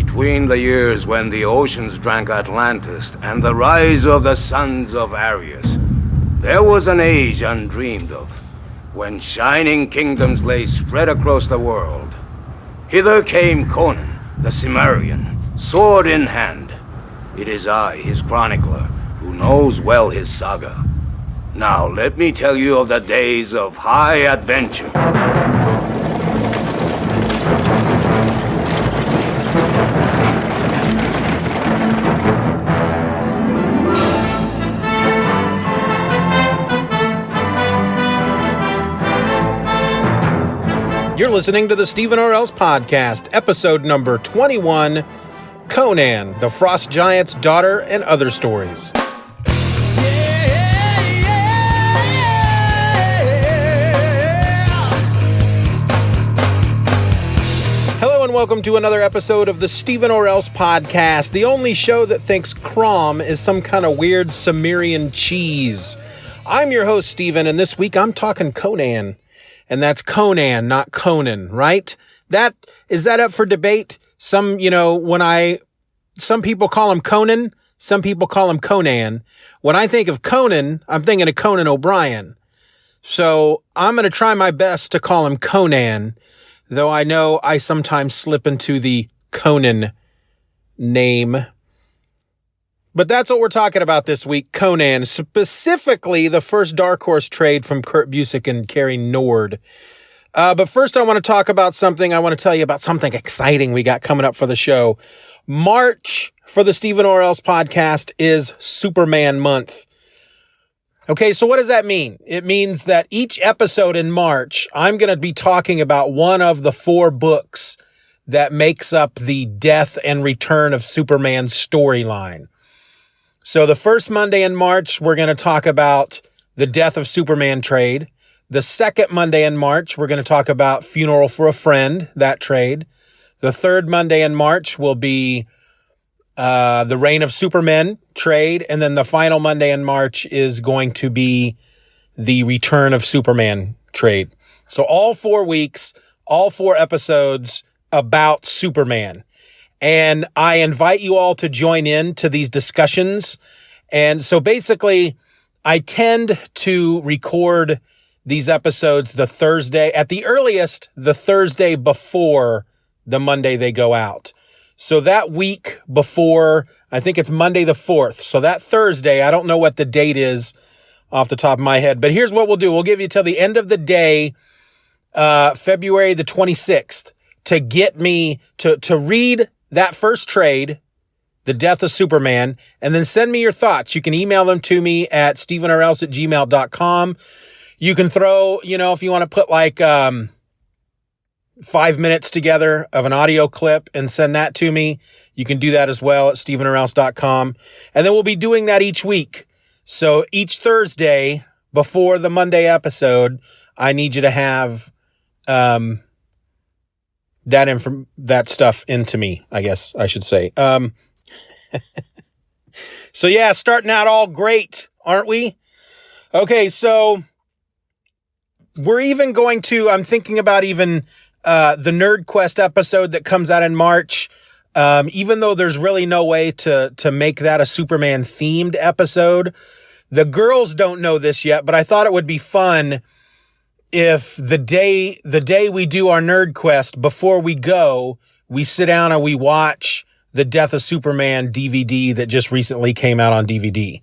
Between the years when the oceans drank Atlantis and the rise of the sons of Arius, there was an age undreamed of, when shining kingdoms lay spread across the world. Hither came Conan, the Cimmerian, sword in hand. It is I, his chronicler, who knows well his saga. Now let me tell you of the days of high adventure. You're listening to the Steeven Orr podcast, episode number 21, Conan, the Frost Giant's Daughter, and Other Stories. Hello and welcome to another episode of the Steeven Orr podcast, the only show that thinks Crom is some kind of weird Cimmerian cheese. I'm your host, Steeven, and this week I'm talking Conan. And that's Conan, not Conan, right? Is that up for debate? Some people call him Conan, some people call him Conan. When I think of Conan, I'm thinking of Conan O'Brien. So I'm going to try my best to call him Conan, though I know I sometimes slip into the Conan name. But that's what we're talking about this week, Conan, specifically the first Dark Horse trade from Kurt Busiek and Cary. But first I want to talk about something. I want to tell you about something exciting we got coming up for the show. March for the Steeven Orr podcast is Superman month. Okay, so what does that mean? It means that each episode in March, I'm going to be talking about one of the 4 books that makes up the death and return of Superman storyline. So the first Monday in March, we're going to talk about the Death of Superman trade. The second Monday in March, we're going to talk about Funeral for a Friend, that trade. The third Monday in March will be the Reign of Supermen trade. And then the final Monday in March is going to be the Return of Superman trade. So all 4 weeks, all 4 episodes about Superman. And I invite you all to join in to these discussions. And so basically, I tend to record these episodes the Thursday, at the earliest, the Thursday before the Monday they go out. So that week before, I think it's Monday the 4th. So that Thursday, I don't know what the date is off the top of my head, but here's what we'll do. We'll give you till the end of the day, February the 26th, to get me to read that first trade, The Death of Superman, and then send me your thoughts. You can email them to me at stevenorelse@gmail.com. You can throw, if you want to put like 5 minutes together of an audio clip and send that to me, you can do that as well at stevenorelse.com. And then we'll be doing that each week. So each Thursday before the Monday episode, I need you to have that stuff into me, I guess I should say. So yeah, starting out all great, aren't we? Okay, so we're even going to, I'm thinking about even the Nerd Quest episode that comes out in March, even though there's really no way to make that a Superman themed episode. The girls don't know this yet, but I thought it would be fun if the day we do our Nerd Quest, before we go, we sit down and we watch the Death of Superman DVD that just recently came out on DVD.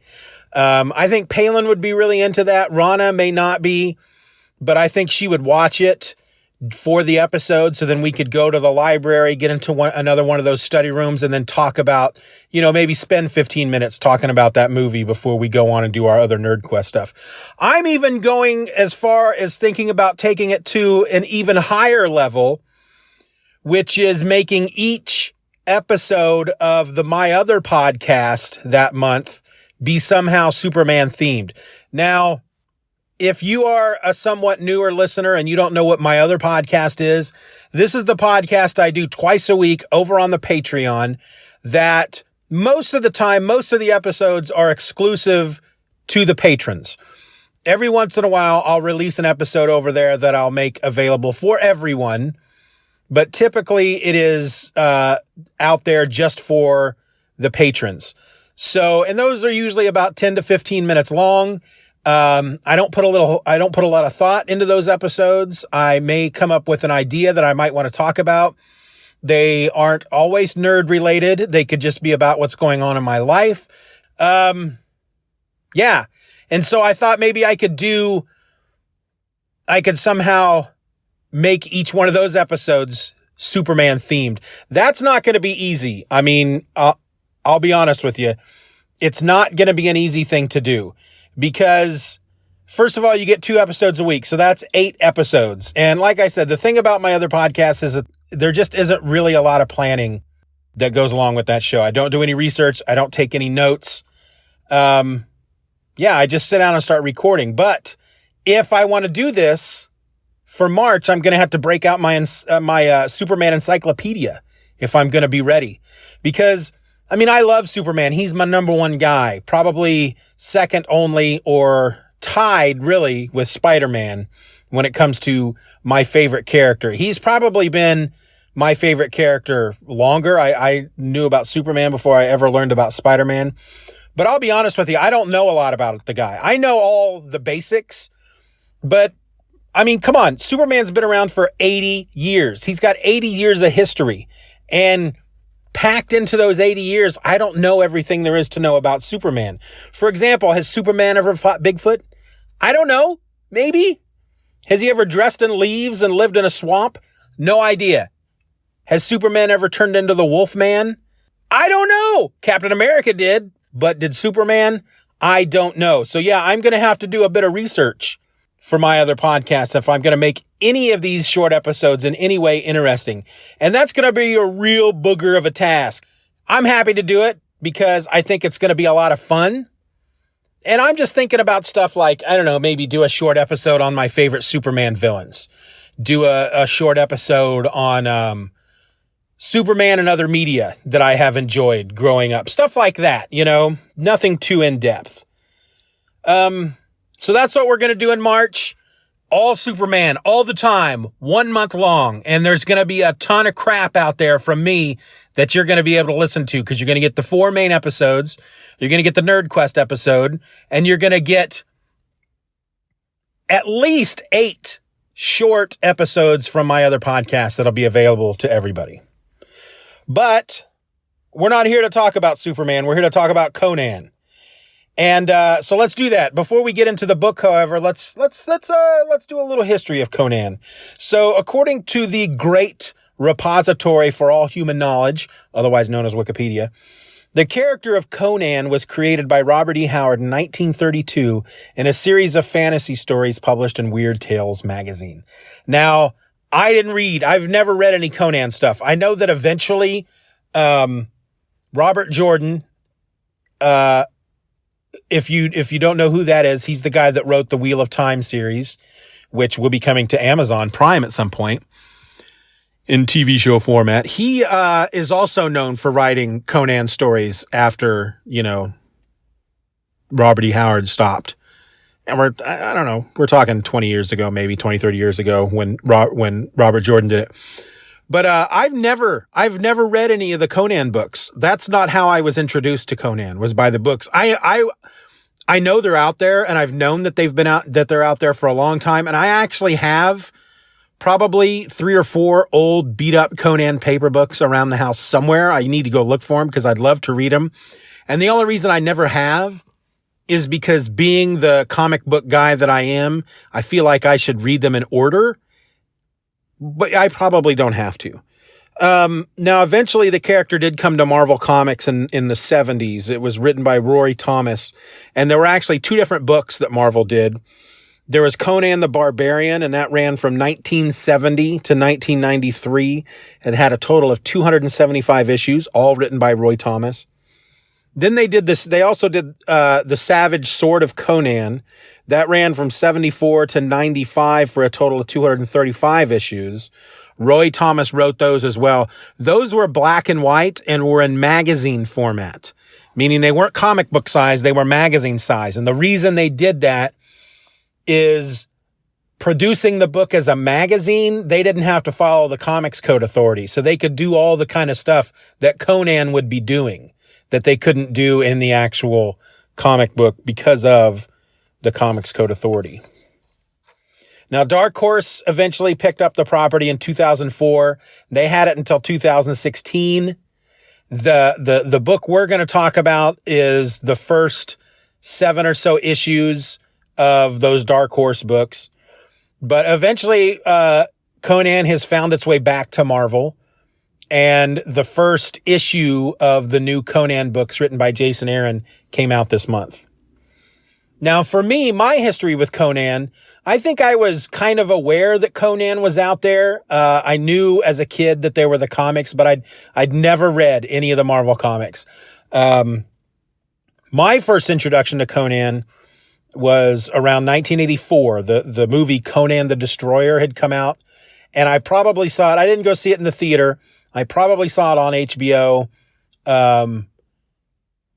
I think Palin would be really into that. Rana may not be, but I think she would watch it for the episode, so then we could go to the library, get into another one of those study rooms, and then talk about, maybe spend 15 minutes talking about that movie before we go on and do our other Nerd Quest stuff. I'm even going as far as thinking about taking it to an even higher level, which is making each episode of the My Other podcast that month be somehow Superman themed. Now, if you are a somewhat newer listener and you don't know what My Other podcast is, this is the podcast I do twice a week over on the Patreon that most of the time, most of the episodes are exclusive to the patrons. Every once in a while, I'll release an episode over there that I'll make available for everyone. but typically it is out there just for the patrons. So, and those are usually about 10 to 15 minutes long. I don't put a lot of thought into those episodes. I may come up with an idea that I might want to talk about. They aren't always nerd related. They could just be about what's going on in my life. Yeah. And so I thought maybe I could somehow make each one of those episodes Superman themed. That's not going to be easy. I mean, I'll be honest with you. It's not going to be an easy thing to do because, first of all, you get 2 episodes a week. So that's 8 episodes. And like I said, the thing about my other podcast is that there just isn't really a lot of planning that goes along with that show. I don't do any research. I don't take any notes. I just sit down and start recording. But if I want to do this for March, I'm going to have to break out my Superman encyclopedia if I'm going to be ready. Because, I mean, I love Superman. He's my number one guy, probably second only or tied really with Spider-Man when it comes to my favorite character. He's probably been my favorite character longer. I knew about Superman before I ever learned about Spider-Man. But I'll be honest with you, I don't know a lot about the guy. I know all the basics, but I mean, come on. Superman's been around for 80 years. He's got 80 years of history. And packed into those 80 years, I don't know everything there is to know about Superman. For example, has Superman ever fought Bigfoot? I don't know. Maybe. Has he ever dressed in leaves and lived in a swamp? No idea. Has Superman ever turned into the Wolfman? I don't know. Captain America did, but did Superman? I don't know. So yeah, I'm going to have to do a bit of research for my other podcasts if I'm going to make any of these short episodes in any way interesting. And that's going to be a real booger of a task. I'm happy to do it because I think it's going to be a lot of fun. And I'm just thinking about stuff like, I don't know, maybe do a short episode on my favorite Superman villains. Do a short episode on Superman and other media that I have enjoyed growing up. Stuff like that, you know, nothing too in-depth. So that's what we're going to do in March. All Superman, all the time, 1 month long. And there's going to be a ton of crap out there from me that you're going to be able to listen to because you're going to get the 4 main episodes. You're going to get the Nerd Quest episode. And you're going to get at least 8 short episodes from my other podcasts that'll be available to everybody. But we're not here to talk about Superman. We're here to talk about Conan. And so let's do that. Before we get into the book, however, let's do a little history of Conan. So according to the great repository for all human knowledge, otherwise known as Wikipedia, the character of Conan was created by Robert E. Howard in 1932 in a series of fantasy stories published in Weird Tales magazine. Now, I've never read any Conan stuff. I know that eventually Robert Jordan, if you don't know who that is, he's the guy that wrote the Wheel of Time series, which will be coming to Amazon Prime at some point in TV show format. He is also known for writing Conan stories after, Robert E. Howard stopped. And I don't know, we're talking 20 years ago, maybe 20, 30 years ago when Robert Jordan did it. But I've never read any of the Conan books. That's not how I was introduced to Conan, was by the books. I know they're out there, and I've known that they're out there for a long time. And I actually have probably 3 or 4 old beat up Conan paper books around the house somewhere. I need to go look for them because I'd love to read them. And the only reason I never have is because, being the comic book guy that I am, I feel like I should read them in order. But I probably don't have to. Now, eventually the character did come to Marvel Comics in the 70s. It was written by Roy Thomas. And there were actually 2 different books that Marvel did. There was Conan the Barbarian, and that ran from 1970 to 1993. It had a total of 275 issues, all written by Roy Thomas. Then they also did The Savage Sword of Conan. That ran from 74 to 95 for a total of 235 issues. Roy Thomas wrote those as well. Those were black and white and were in magazine format, meaning they weren't comic book size, they were magazine size. And the reason they did that is producing the book as a magazine, they didn't have to follow the Comics Code Authority. So they could do all the kind of stuff that Conan would be doing that they couldn't do in the actual comic book because of the Comics Code Authority. Now, Dark Horse eventually picked up the property in 2004. They had it until 2016. The book we're going to talk about is the first 7 or so issues of those Dark Horse books. But eventually, Conan has found its way back to Marvel. And the first issue of the new Conan books written by Jason Aaron came out this month. Now, for me, my history with Conan, I think I was kind of aware that Conan was out there. I knew as a kid that there were the comics, but I'd never read any of the Marvel comics. My first introduction to Conan was around 1984. The movie Conan the Destroyer had come out, and I probably saw it. I didn't go see it in the theater. I probably saw it on HBO,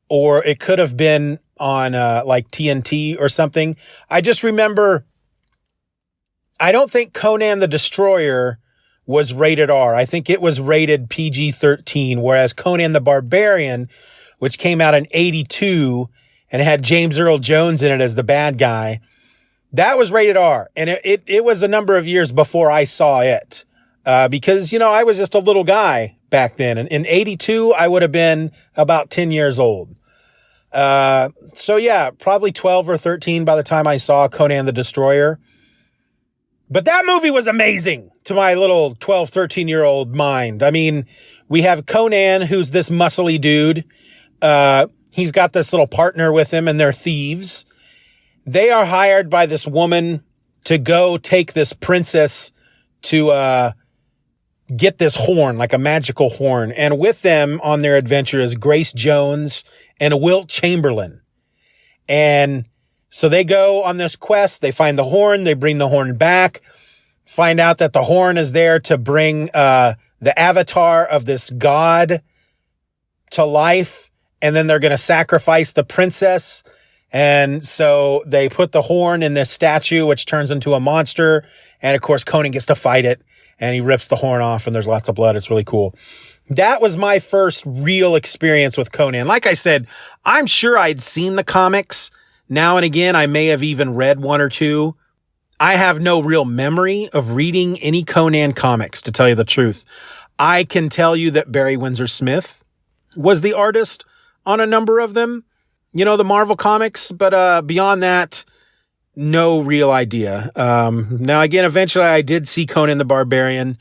or it could have been on like TNT or something. I just remember, I don't think Conan the Destroyer was rated R. I think it was rated PG-13, whereas Conan the Barbarian, which came out in 82 and had James Earl Jones in it as the bad guy, that was rated R. And it was a number of years before I saw it. Because, I was just a little guy back then. And in 82, I would have been about 10 years old. So yeah, probably 12 or 13 by the time I saw Conan the Destroyer. But that movie was amazing to my little 12, 13-year-old mind. I mean, we have Conan, who's this muscly dude. He's got this little partner with him, and they're thieves. They are hired by this woman to go take this princess to get this horn, like a magical horn. And with them on their adventure is Grace Jones and Wilt Chamberlain. And so they go on this quest. They find the horn. They bring the horn back. Find out that the horn is there to bring the avatar of this god to life. And then they're going to sacrifice the princess. And so they put the horn in this statue, which turns into a monster. And of course, Conan gets to fight it. And he rips the horn off, and there's lots of blood. It's really cool. That was my first real experience with Conan. Like I said, I'm sure I'd seen the comics. Now and again, I may have even read one or two. I have no real memory of reading any Conan comics, to tell you the truth. I can tell you that Barry Windsor Smith was the artist on a number of them, the Marvel comics. But beyond that, no real idea. Now, again, eventually I did see Conan the Barbarian,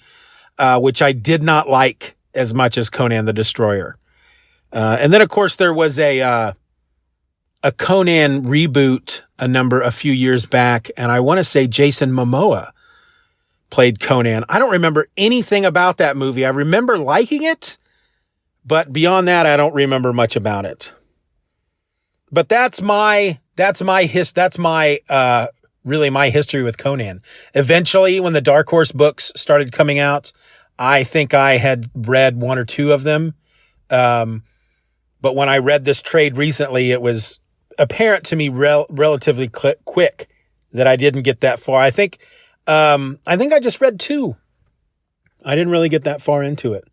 which I did not like as much as Conan the Destroyer. And then, of course, there was a Conan reboot a few years back, and I want to say Jason Momoa played Conan. I don't remember anything about that movie. I remember liking it, but beyond that, I don't remember much about it. But that's my really my history with Conan. Eventually, when the Dark Horse books started coming out, I think I had read one or two of them. But when I read this trade recently, it was apparent to me relatively quick that I didn't get that far. I think I just read 2. I didn't really get that far into it.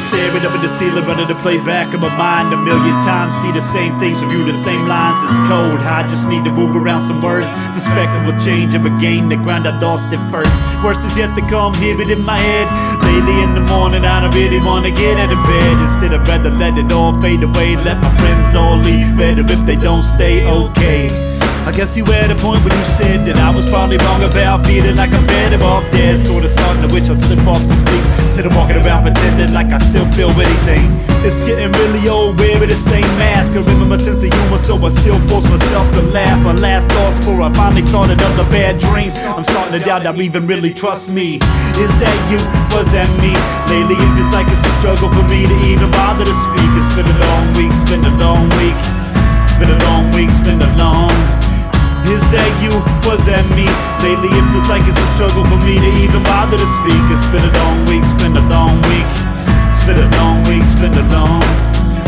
Staring up at the ceiling, running the playback of my mind 1,000,000 times. See the same things, review the same lines. It's cold. I just need to move around some words. Perspective will change and regain the ground I lost at first. Worst is yet to come, hear it in my head. Lately in the morning, I don't really wanna get out of bed. Instead, I'd rather let it all fade away. Let my friends all leave. Better if they don't stay, okay. I guess you were at a point when you said that I was probably wrong about feeling like I'm better off dead. Sorta starting to wish I'd slip off to sleep instead of walking around pretending like I still feel anything. It's getting really old wearing the same mask. I remember my sense of humor, so I still force myself to laugh. My last thoughts before I finally started other bad dreams. I'm starting to doubt I even really trust me. Is that you? Was that me? Lately it feels like it's a struggle for me to even bother to speak. It's been a long week, been a long week, it's been a long. Is that you? Was that me? Lately it feels like it's a struggle for me to even bother to speak. It's been a long week, it's been a long week. It's been a long week, it's been a long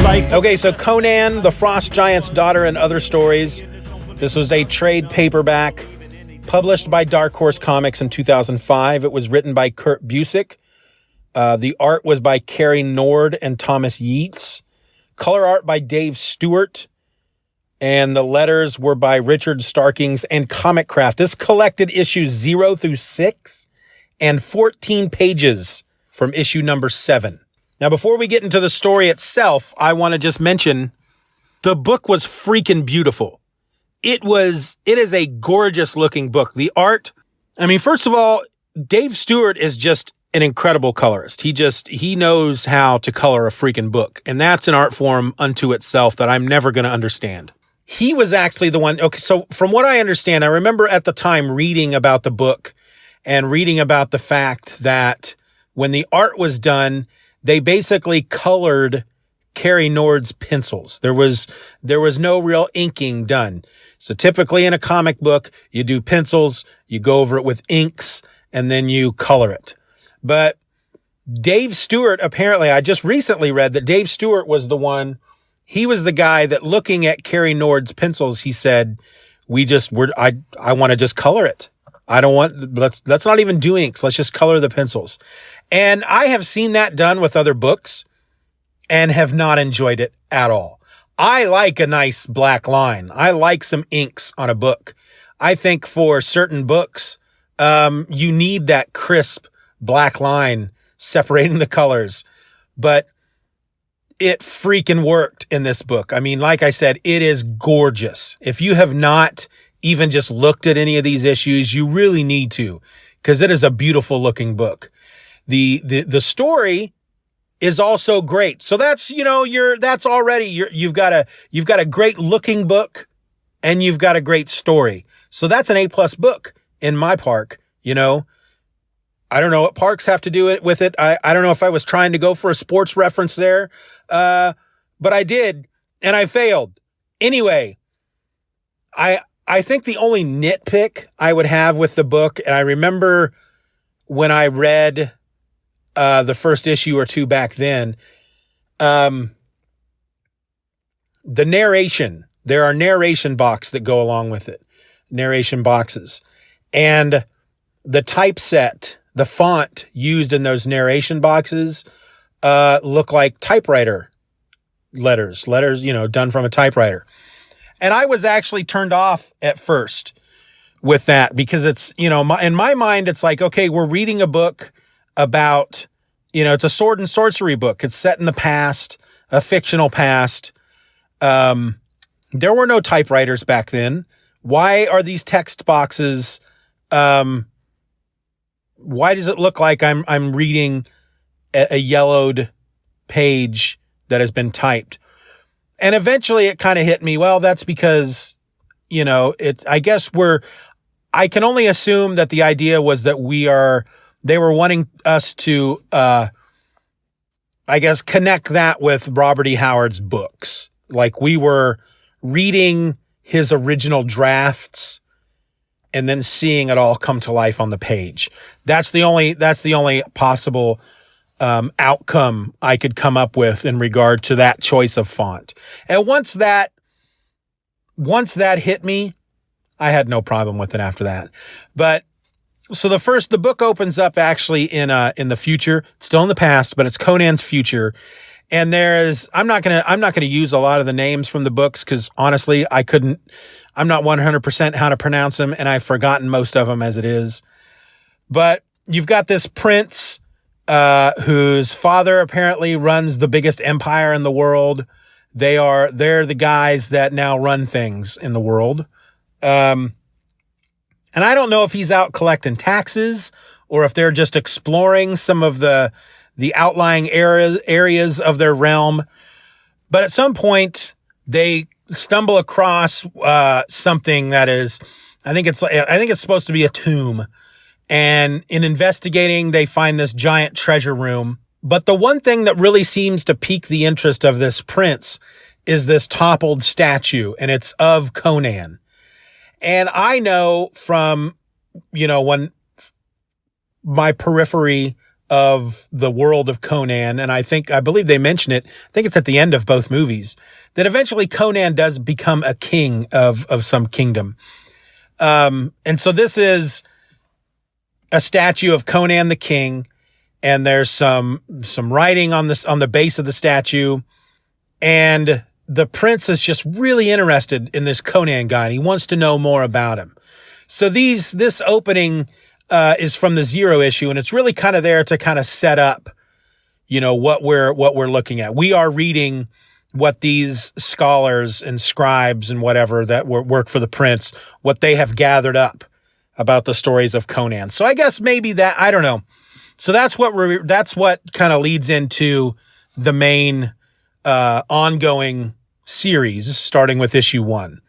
life. Okay, so Conan, the Frost Giant's Daughter and Other Stories. This was a trade paperback published by Dark Horse Comics in 2005. It was written by Kurt Busiek. The art was by Cary Nord and Thomas Yeats. Color art by Dave Stewart. And the letters were by Richard Starkings and Comic Craft. This collected issues 0 through 6 and 14 pages from issue number 7. Now, before we get into the story itself, I want to just mention the book was freaking beautiful. It is a gorgeous looking book. The art, I mean, first of all, Dave Stewart is just an incredible colorist. He knows how to color a freaking book. And that's an art form unto itself that I'm never going to understand. He was actually the one. Okay, so from what I understand, I remember at the time reading about the book and reading about the fact that when the art was done, they basically colored Cary Nord's pencils. There was no real inking done. So typically in a comic book, you do pencils, you go over it with inks, and then you color it. But Dave Stewart, apparently, I just recently read that Dave Stewart was the one. He was the guy that looking at Cary Nord's pencils, he said, I want to just color it. I don't want, let's not even do inks. Let's just color the pencils. And I have seen that done with other books and have not enjoyed it at all. I like a nice black line. I like some inks on a book. I think for certain books, you need that crisp black line separating the colors, but it freaking worked in this book. I mean, like I said, it is gorgeous. If you have not even just looked at any of these issues, you really need to, because it is a beautiful looking book. The story is also great. So that's, you've got a great looking book and you've got a great story. So that's an A+ book in my park, I don't know what parks have to do with it. I don't know if I was trying to go for a sports reference there, but I did, and I failed. Anyway, I think the only nitpick I would have with the book, and I remember when I read the first issue or two back then, the narration. There are narration boxes that go along with it, narration boxes, and the typeset. The font used in those narration boxes look like typewriter letters, done from a typewriter. And I was actually turned off at first with that because it's, in my mind, it's like, okay, we're reading a book about, it's a sword and sorcery book. It's set in the past, a fictional past. There were no typewriters back then. Why are these text boxes, why does it look like I'm reading a yellowed page that has been typed? And eventually it kind of hit me. Well, that's because, I can only assume that the idea was that they were wanting us to, connect that with Robert E. Howard's books. Like we were reading his original drafts and then seeing it all come to life on the page. That's the only possible outcome I could come up with in regard to that choice of font. And once that hit me, I had no problem with it after that. But so the book opens up actually in the future. It's still in the past, but it's Conan's future. And I'm not gonna use a lot of the names from the books because honestly, I'm not 100% how to pronounce them, and I've forgotten most of them as it is. But you've got this prince whose father apparently runs the biggest empire in the world. They're the guys that now run things in the world. And I don't know if he's out collecting taxes or if they're just exploring some of the outlying areas of their realm. But at some point, they stumble across something that is, I think it's supposed to be a tomb. And in investigating, they find this giant treasure room. But the one thing that really seems to pique the interest of this prince is this toppled statue, and it's of Conan. And I know from, when my periphery of the world of Conan, and I believe they mention it, I think it's at the end of both movies, that eventually Conan does become a king of some kingdom. And so this is a statue of Conan the king, and there's some writing on the base of the statue, and the prince is just really interested in this Conan guy, and he wants to know more about him. So this opening is from the Zero issue, and it's really kind of there to kind of set up, what we're looking at. We are reading what these scholars and scribes and whatever that work for the prince, what they have gathered up about the stories of Conan. So I guess maybe that, I don't know. So that's what kind of leads into the main ongoing series, starting with issue 1.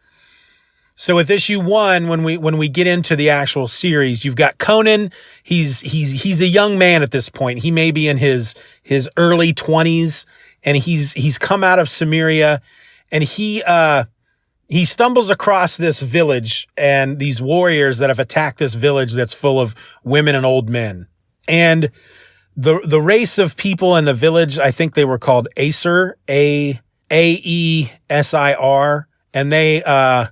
So with issue 1, when we get into the actual series, you've got Conan. He's a young man at this point. He may be in his early 20s, and he's come out of Cimmeria, and he stumbles across this village and these warriors that have attacked this village that's full of women and old men. And the race of people in the village, I think they were called Aesir, Aesir, and they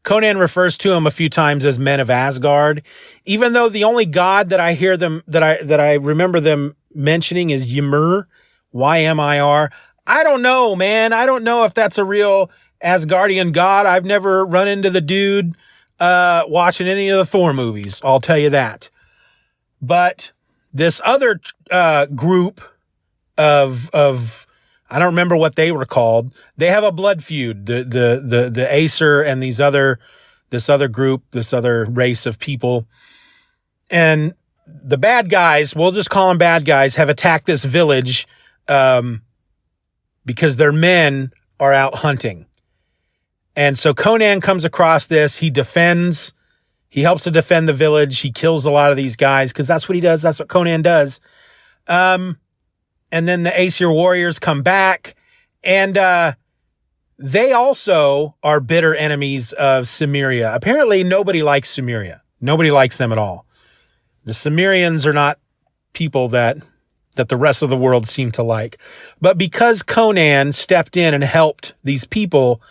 Conan refers to them a few times as men of Asgard, even though the only god that I hear them that I remember them mentioning is Ymir, Ymir. I don't know, man. I don't know if that's a real Asgardian god. I've never run into the dude watching any of the Thor movies. I'll tell you that. But this other group of I don't remember what they were called. They have a blood feud. The Aesir and this other group, this other race of people, and the bad guys, we'll just call them bad guys, have attacked this village because their men are out hunting. And so Conan comes across this. He helps to defend the village. He kills a lot of these guys because that's what he does. That's what Conan does. And then the Aesir warriors come back, and they also are bitter enemies of Cimmeria. Apparently, nobody likes Cimmeria. Nobody likes them at all. The Cimmerians are not people that the rest of the world seem to like. But because Conan stepped in and helped these people,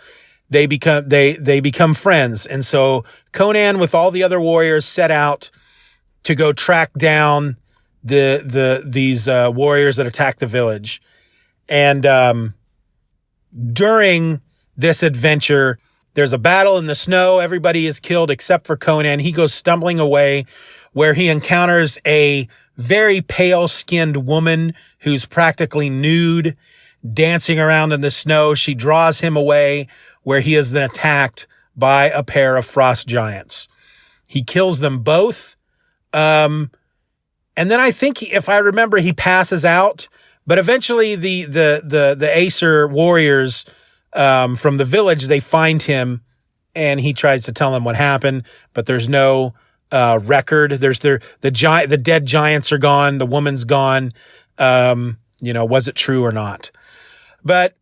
they become friends. And so Conan, with all the other warriors, set out to go track down these warriors that attack the village. And during this adventure, there's a battle in the snow. Everybody is killed except for Conan. He goes stumbling away, where he encounters a very pale-skinned woman who's practically nude, dancing around in the snow. She draws him away, where he is then attacked by a pair of frost giants. He kills them both. And then I think, if I remember, he passes out. But eventually the Aesir warriors from the village, they find him, and he tries to tell them what happened, but there's no record. The dead giants are gone. The woman's gone. Was it true or not? But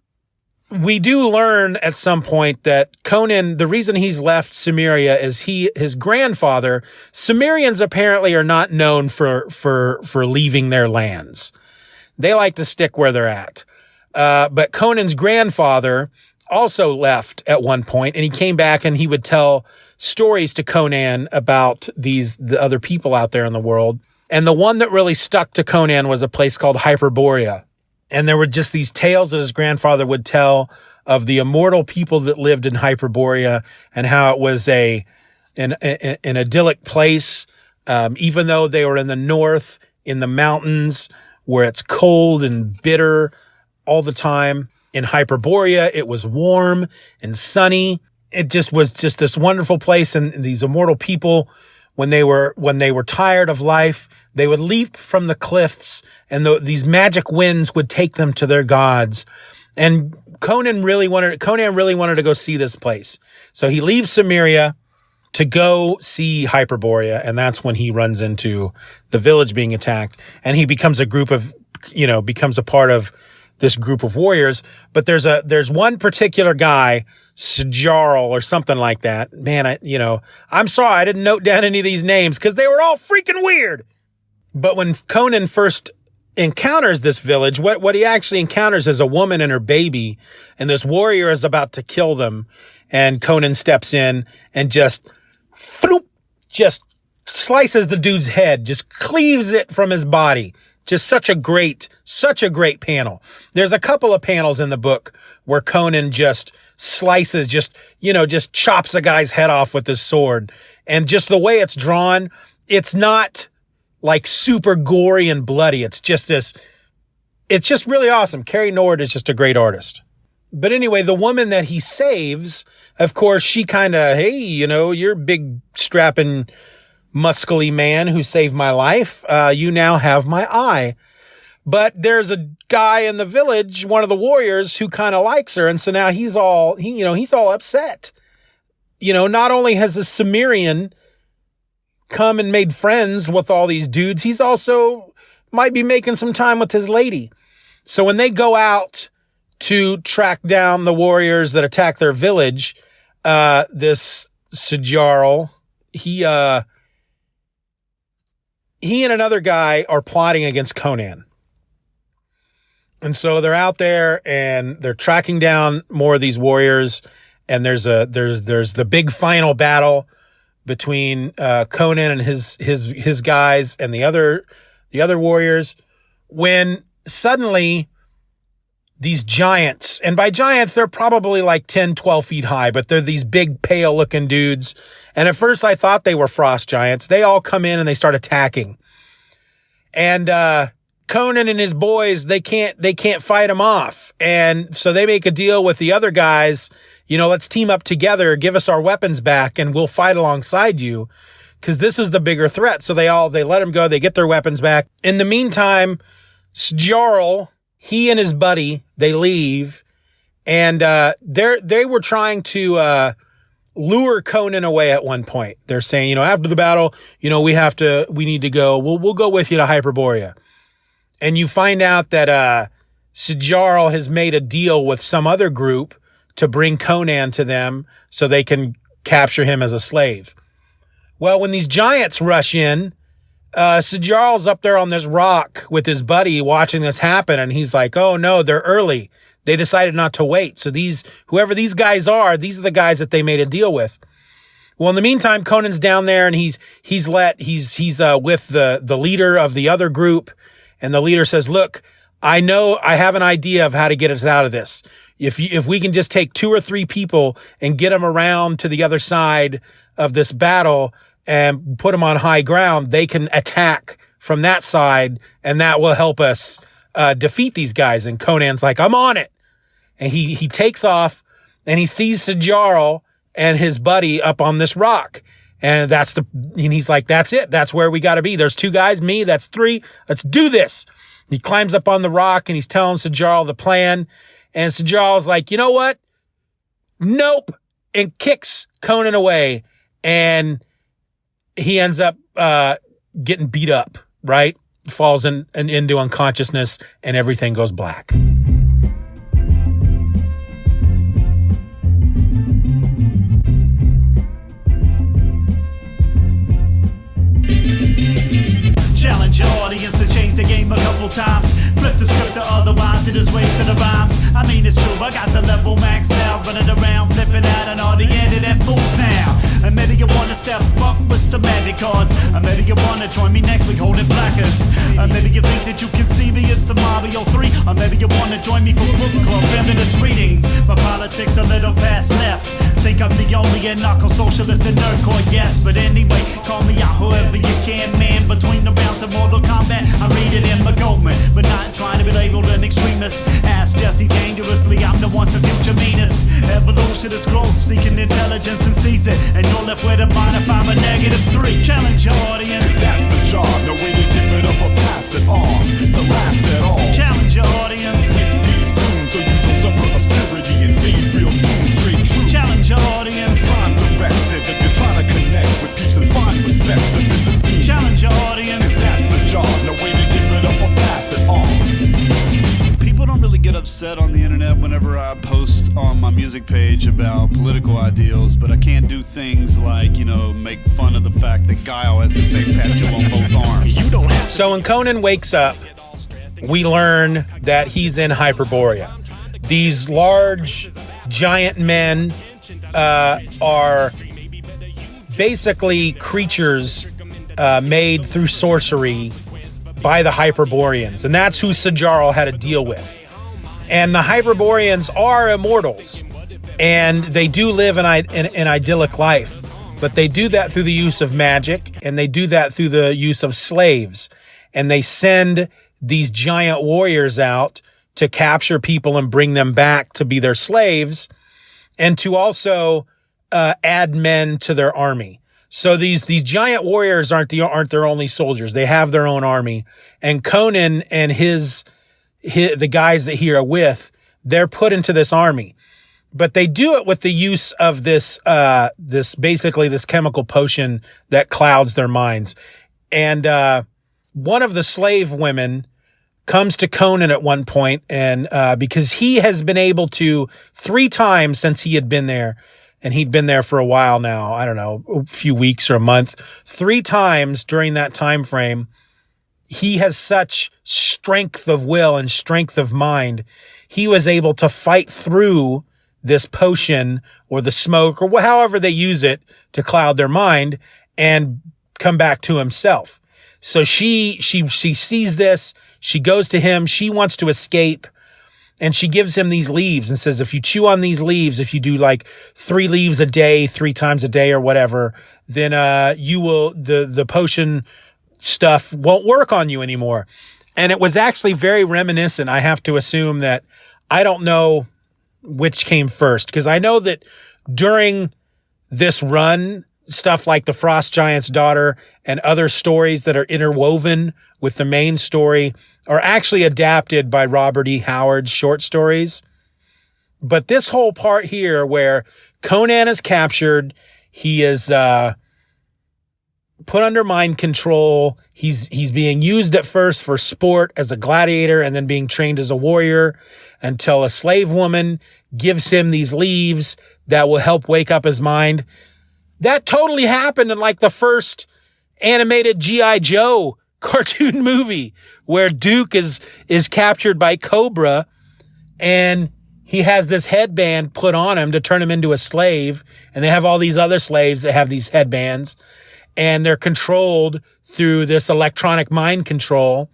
we do learn at some point that Conan, the reason he's left Cimmeria is his grandfather. Cimmerians apparently are not known for leaving their lands. They like to stick where they're at. But Conan's grandfather also left at one point, and he came back and he would tell stories to Conan about the other people out there in the world. And the one that really stuck to Conan was a place called Hyperborea. And there were just these tales that his grandfather would tell of the immortal people that lived in Hyperborea, and how it was an idyllic place, even though they were in the north, in the mountains, where it's cold and bitter all the time. In Hyperborea, it was warm and sunny. It just was just this wonderful place, and these immortal people, when they were tired of life, they would leap from the cliffs, and these magic winds would take them to their gods. And Conan really wanted to go see this place. So he leaves Cimmeria to go see Hyperborea, and that's when he runs into the village being attacked, and he becomes a part of this group of warriors. But there's one particular guy, Sjarl or something like that. Man, I'm sorry I didn't note down any of these names because they were all freaking weird. But when Conan first encounters this village, what he actually encounters is a woman and her baby, and this warrior is about to kill them, and Conan steps in and just slices the dude's head, just cleaves it from his body. Just such a great panel. There's a couple of panels in the book where Conan just slices, just chops a guy's head off with his sword. And just the way it's drawn, it's not like super gory and bloody. It's just really awesome. Cary Nord is just a great artist. But anyway, the woman that he saves, of course, she kind of, hey, you're a big strapping muscly man who saved my life. You now have my eye. But there's a guy in the village, one of the warriors, who kind of likes her. And so now he's all upset. Not only has a Cimmerian come and made friends with all these dudes, he's also might be making some time with his lady. So when they go out to track down the warriors that attack their village, this Sjarl, he and another guy are plotting against Conan. And so they're out there and they're tracking down more of these warriors. And there's the big final battle between Conan and his guys and the other warriors, when suddenly these giants, and by giants, they're probably like 10, 12 feet high, but they're these big, pale looking dudes. And at first I thought they were frost giants. They all come in and they start attacking. And Conan and his boys, they can't fight them off. And so they make a deal with the other guys, let's team up together, give us our weapons back, and we'll fight alongside you, because this is the bigger threat. So they let them go, they get their weapons back. In the meantime, Sjarl, he and his buddy, they leave, and they were trying to lure Conan away at one point. They're saying, after the battle, we need to go. We'll go with you to Hyperborea. And you find out that Sjarl has made a deal with some other group to bring Conan to them so they can capture him as a slave. Well, when these giants rush in, Sjarl's up there on this rock with his buddy watching this happen, and he's like, oh no, they're early. They decided not to wait. So whoever these guys are, these are the guys that they made a deal with. Well, in the meantime, Conan's down there and he's with the leader of the other group, and the leader says, look, I have an idea of how to get us out of this. If we can just take 2 or 3 people and get them around to the other side of this battle and put them on high ground, they can attack from that side, and that will help us defeat these guys. And Conan's like, I'm on it. And he takes off, and he sees Sjarl and his buddy up on this rock. And he's like, that's it. That's where we got to be. There's 2 guys, me, that's 3. Let's do this. He climbs up on the rock and he's telling Sjarl the plan. And Sjarl's like, you know what? Nope. And kicks Conan away. And he ends up getting beat up, right? Falls into unconsciousness, and everything goes black. Challenge your audience to change the game a couple times. Flip the script to otherwise it is wasting the rhymes. I mean it's true, I got the level maxed out, running around flipping out an audience that fools now. And maybe you wanna step up with some magic cards, or maybe you wanna join me next week holding placards, or maybe you think that you can see me in some Mario 3, or maybe you wanna join me for book club feminist readings. My politics a little past left, think I'm the only anarcho-socialist and nerdcore, yes. But anyway, call me out whoever you can, man. Between the rounds of Mortal Kombat, I read it in my Goldman, but not trying to be labeled an extremist. Ask Jesse dangerously, I'm the once and future meanest. Evolution is growth, seeking intelligence and sees it, and you're left with a mind if I'm a -3. Challenge your audience. That's the job, no way to give it up or pass it on to last at all. Challenge your audience. Hit these tunes so you don't suffer obscurity and fade real soon. Straight true. Challenge your audience. Prime directive if you're trying to connect with peeps and find perspective in the scene. Challenge your audience. That's the job, no way to give it up or pass it on. People don't really get upset on the internet whenever I post on my music page about political ideals, but I can't do things like, make fun of the fact that Guile has the same tattoo on both arms. So when Conan wakes up, we learn that he's in Hyperborea. These large, giant men are basically creatures made through sorcery by the Hyperboreans, and that's who Sajarl had to deal with. And the Hyperboreans are immortals, and they do live an idyllic life, but they do that through the use of magic, and they do that through the use of slaves, and they send these giant warriors out to capture people and bring them back to be their slaves, and to also add men to their army. So these giant warriors aren't their only soldiers. They have their own army. And Conan and the guys that he are with, they're put into this army. But they do it with the use of this chemical potion that clouds their minds. And one of the slave women comes to Conan at one point, and because he has been able to 3 times since he had been there, and he'd been there for a while now, I don't know, a few weeks or a month, 3 times during that time frame, he has such strength of will and strength of mind. He was able to fight through this potion or the smoke or however they use it to cloud their mind and come back to himself. So she sees this. She goes to him. She wants to escape. And she gives him these leaves and says, if you chew on these leaves, if you do like 3 leaves a day, 3 times a day or whatever, then you will, the potion stuff won't work on you anymore. And it was actually very reminiscent. I have to assume that, I don't know which came first, because I know that during this run, stuff like the Frost Giant's Daughter and other stories that are interwoven with the main story are actually adapted by Robert E. Howard's short stories. But this whole part here where Conan is captured, he is put under mind control. He's being used at first for sport as a gladiator and then being trained as a warrior until a slave woman gives him these leaves that will help wake up his mind. That totally happened in like the first animated G.I. Joe cartoon movie where Duke is captured by Cobra and he has this headband put on him to turn him into a slave. And they have all these other slaves that have these headbands and they're controlled through this electronic mind control.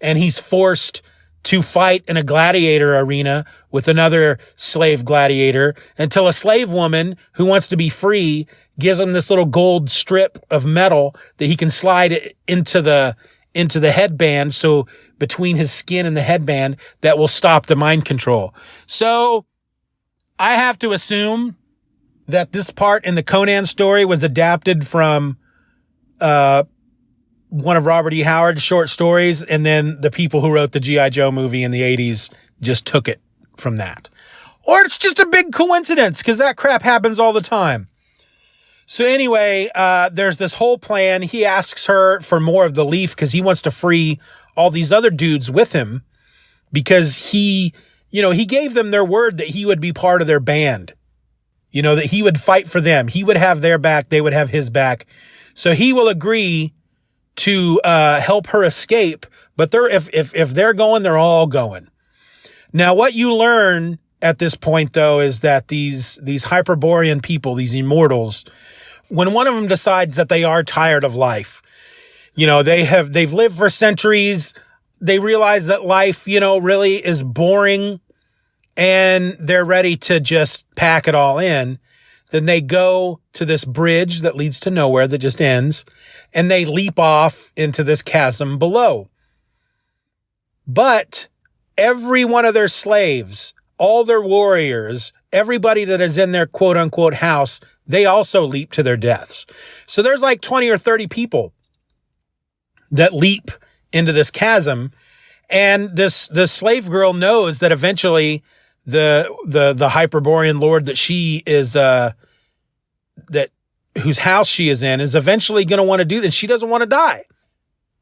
And he's forced to fight in a gladiator arena with another slave gladiator until a slave woman who wants to be free gives him this little gold strip of metal that he can slide into the headband. So between his skin and the headband, that will stop the mind control. So I have to assume that this part in the Conan story was adapted from one of Robert E. Howard's short stories, and then the people who wrote the G.I. Joe movie in the 80s just took it from that. Or it's just a big coincidence, because that crap happens all the time. So anyway, there's this whole plan. He asks her for more of the leaf because he wants to free all these other dudes with him, because he gave them their word that he would be part of their band, that he would fight for them. He would have their back. They would have his back. So he will agree to help her escape, but if they're going, they're all going. Now, what you learn at this point, though, is that these Hyperborean people, these immortals, when one of them decides that they are tired of life, they've lived for centuries, they realize that life, really is boring, and they're ready to just pack it all in. Then they go to this bridge that leads to nowhere that just ends, and they leap off into this chasm below. But every one of their slaves, all their warriors, everybody that is in their quote unquote house, they also leap to their deaths. So there's like 20 or 30 people that leap into this chasm. And this slave girl knows that eventually the Hyperborean lord that she is, whose house she is in, is eventually going to want to do this. She doesn't want to die.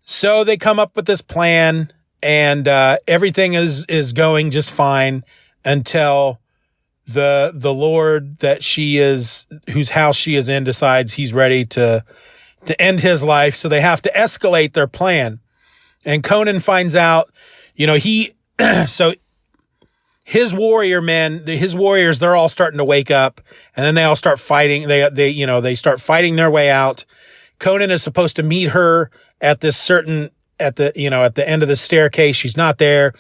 So they come up with this plan, and everything is going just fine until the Lord that she is, whose house she is in, decides he's ready to end his life. So they have to escalate their plan. And Conan finds out, so his warriors, they're all starting to wake up, and then they all start fighting. They start fighting their way out. Conan is supposed to meet her at the end of the staircase. She's not there.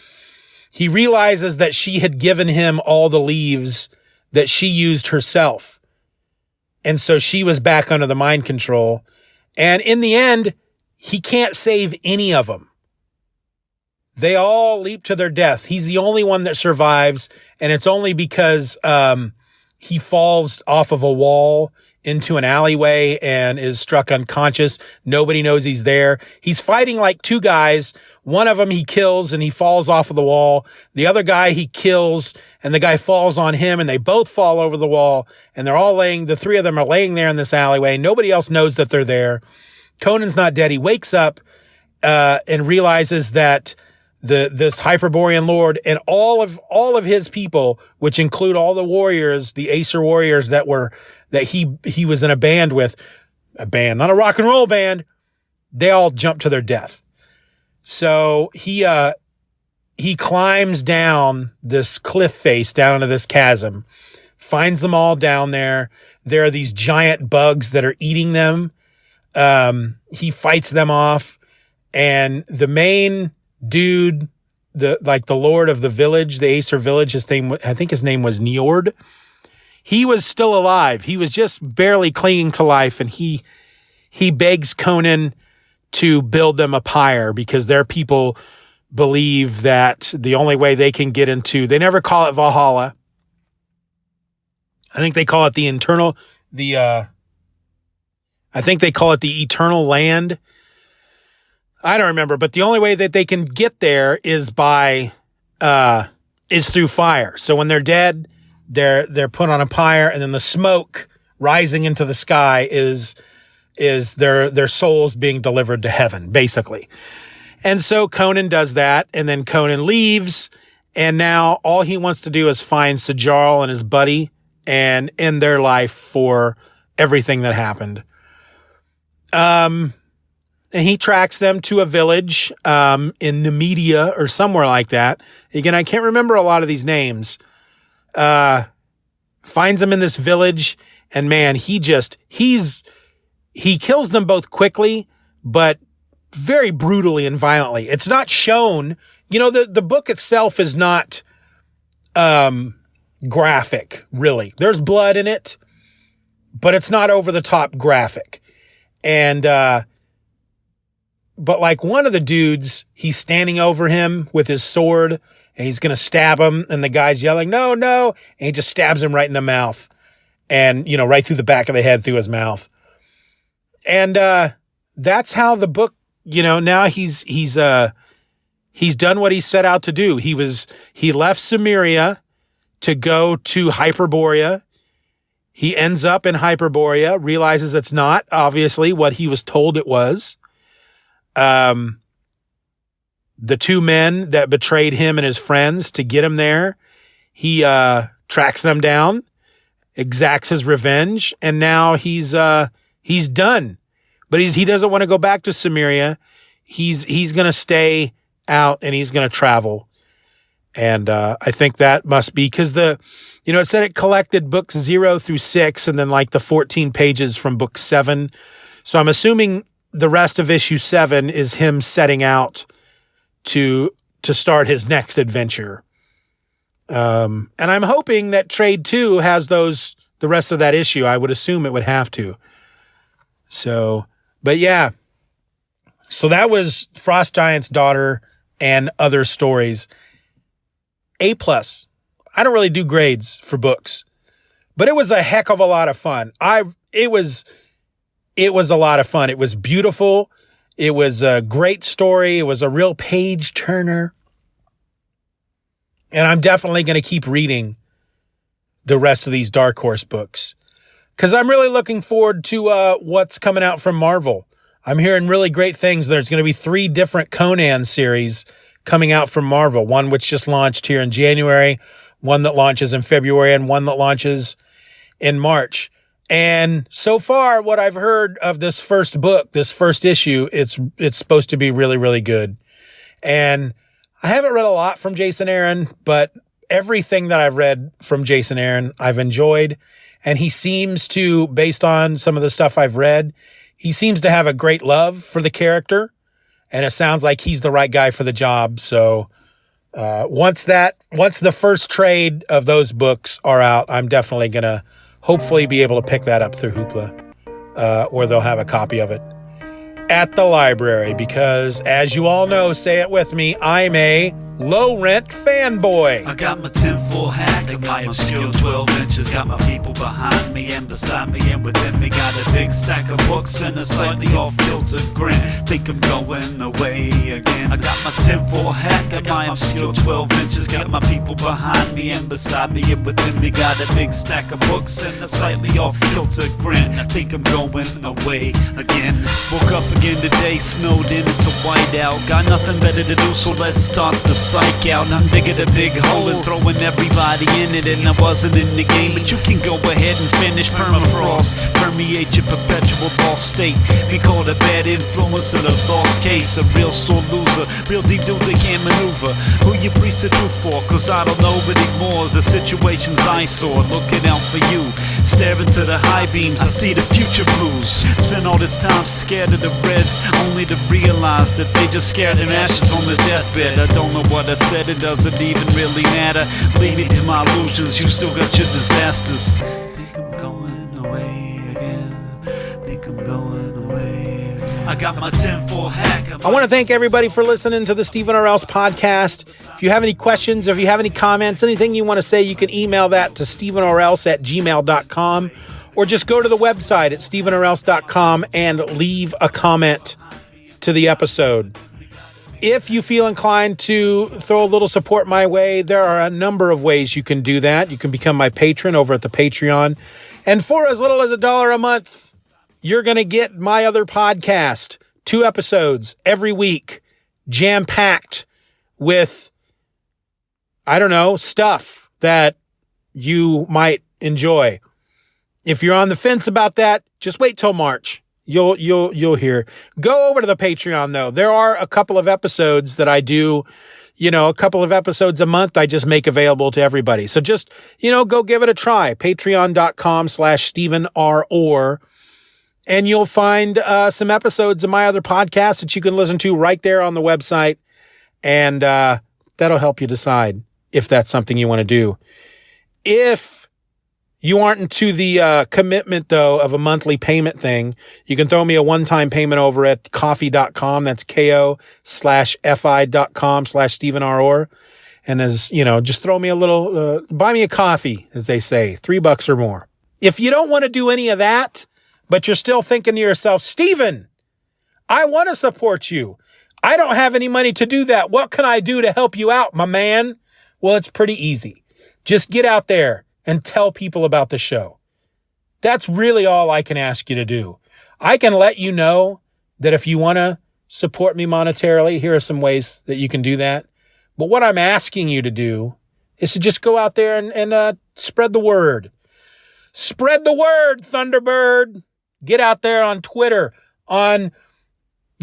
He realizes that she had given him all the leaves that she used herself. And so she was back under the mind control. And in the end, he can't save any of them. They all leap to their death. He's the only one that survives. And it's only because he falls off of a wall into an alleyway and is struck unconscious. Nobody knows he's there. He's fighting like two guys. One of them he kills and he falls off of the wall. The other guy he kills and the guy falls on him and they both fall over the wall. And the three of them are laying there in this alleyway. Nobody else knows that they're there. Conan's not dead. He wakes up and realizes that this Hyperborean Lord and all of his people, which include all the warriors, the Aesir warriors that he was in a band with, not a rock and roll band, they all jump to their death. So he climbs down this cliff face, down to this chasm, finds them all down there. There are these giant bugs that are eating them. He fights them off, and the main dude, the lord of the village, the Aesir village, I think his name was Njord. He was still alive. He was just barely clinging to life, and he begs Conan to build them a pyre because their people believe that the only way they can get into, they never call it Valhalla. I think they call it the eternal land. I don't remember, but the only way that they can get there is through fire. So when they're dead, they're put on a pyre, and then the smoke rising into the sky is their souls being delivered to heaven, basically. And so Conan does that, and then Conan leaves, and now all he wants to do is find Sajarl and his buddy and end their life for everything that happened. And he tracks them to a village in Numidia or somewhere like that. Again, I can't remember a lot of these names. Finds them in this village, and man, he kills them both quickly, but very brutally and violently. It's not shown, the book itself is not graphic, really. There's blood in it, but it's not over the top graphic. And but like one of the dudes, he's standing over him with his sword and he's going to stab him. And the guy's yelling, no, no. And he just stabs him right in the mouth and, right through the back of the head, through his mouth. And, that's how the book, now he's done what he set out to do. He left Cimmeria to go to Hyperborea. He ends up in Hyperborea, realizes it's not obviously what he was told it was. The two men that betrayed him and his friends to get him there, he tracks them down, exacts his revenge, and now he's done. But he doesn't want to go back to Cimmeria. He's going to stay out and he's going to travel. And I think that must be because it said it collected books 0 through 6 and then like the 14 pages from book 7. So I'm assuming the rest of issue 7 is him setting out to start his next adventure. And I'm hoping that Trade 2 has the rest of that issue. I would assume it would have to. So, but yeah. So that was Frost Giant's Daughter and Other Stories. A+. I don't really do grades for books, but it was a heck of a lot of fun. It was a lot of fun. It was beautiful. It was a great story. It was a real page turner. And I'm definitely going to keep reading the rest of these Dark Horse books because I'm really looking forward to what's coming out from Marvel. I'm hearing really great things. There's going to be 3 different Conan series coming out from Marvel, one which just launched here in January, one that launches in February, and one that launches in March. And so far, what I've heard of this first book, this first issue, it's supposed to be really, really good. And I haven't read a lot from Jason Aaron, but everything that I've read from Jason Aaron, I've enjoyed. And he seems to, based on some of the stuff I've read, he seems to have a great love for the character. And it sounds like he's the right guy for the job. So once the first trade of those books are out, I'm definitely going to hopefully be able to pick that up through Hoopla, or they'll have a copy of it at the library, because as you all know, say it with me, I'm a low-rent fanboy. I got my tinfoil hat, I got my skill 12 inches, got my people behind me and beside me and within me, got a big stack of books and a slightly off-kilter grin. Think I'm going away again. I got my tinfoil hat, got my skill 12 inches, got my people behind me and beside me and within me, got a big stack of books and a slightly off-kilter grin. I think I'm going away again. Woke up again today, snowed in, it's a whiteout. Got nothing better to do, so let's start the psych out. I'm digging a big hole and throwing everybody in it, and I wasn't in the game, but you can go ahead and finish. Permafrost permeate your perpetual lost state. Be called a bad influence in a lost case, a real sore loser, real deep dude that can't maneuver. Who you preach the truth for? Cause I don't know anymore. The situations I saw, looking out for you, staring to the high beams, I see the future blues. Spend all this time scared of the Reds, only to realize that they just scared in ashes on the deathbed. I don't know what I said, it doesn't even really matter. Leading to my illusions, you still got your disasters. Think I'm going away again. Think I'm going away again. I got my tinfoil hat. I want to thank everybody for listening to the Steeven Orr podcast. If you have any questions, if you have any comments, anything you want to say, you can email that to stevenorelse@gmail.com, or just go to the website at stevenorelse.com and leave a comment to the episode. If you feel inclined to throw a little support my way, there are a number of ways you can do that. You can become my patron over at the Patreon. And for as little as $1 a month, you're going to get my other podcast, 2 episodes every week, jam-packed with, I don't know, stuff that you might enjoy. If you're on the fence about that, just wait till March. You'll hear. Go over to the Patreon, though. There are a couple of episodes that I do, a couple of episodes a month I just make available to everybody. So just, go give it a try. Patreon.com/Steeven R. Orr. And you'll find some episodes of my other podcasts that you can listen to right there on the website. And that'll help you decide if that's something you want to do. If you aren't into the commitment, though, of a monthly payment thing, you can throw me a one-time payment over at coffee.com. That's ko/fi.com/Steeven R. Orr. And just throw me a little, buy me a coffee, as they say, $3 or more. If you don't want to do any of that, but you're still thinking to yourself, Steeven, I want to support you. I don't have any money to do that. What can I do to help you out, my man? Well, it's pretty easy. Just get out there and tell people about the show. That's really all I can ask you to do. I can let you know that if you want to support me monetarily, here are some ways that you can do that. But what I'm asking you to do is to just go out there and spread the word. Spread the word, Thunderbird. Get out there on Twitter, on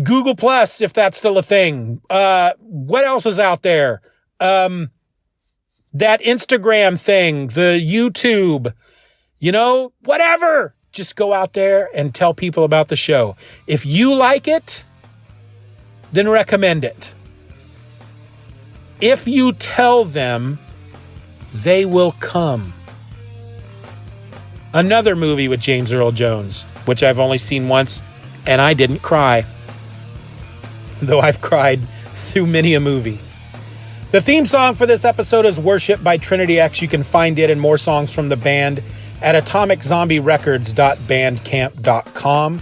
Google Plus, if that's still a thing. What else is out there? That Instagram thing, the YouTube, whatever. Just go out there and tell people about the show. If you like it, then recommend it. If you tell them, they will come. Another movie with James Earl Jones, which I've only seen once, and I didn't cry. Though I've cried through many a movie. The theme song for this episode is Worship by Trinity X. You can find it and more songs from the band at atomiczombierecords.bandcamp.com.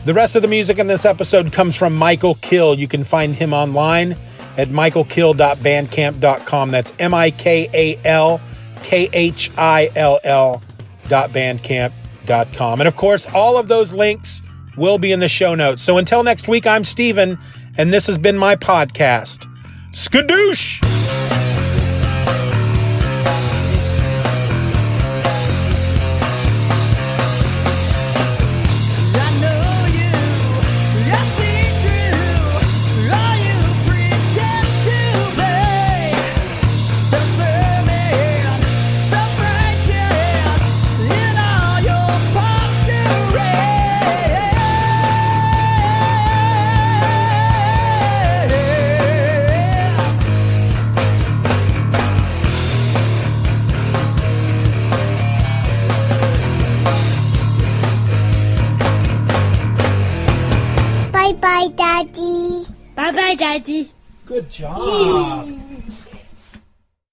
The rest of the music in this episode comes from Michael Kill. You can find him online at michaelkill.bandcamp.com. That's michaelkhill.bandcamp.com. And of course, all of those links will be in the show notes. So until next week, I'm Steeven, and this has been my podcast, Skadoosh! Bye-bye, Daddy. Bye-bye, Daddy. Good job.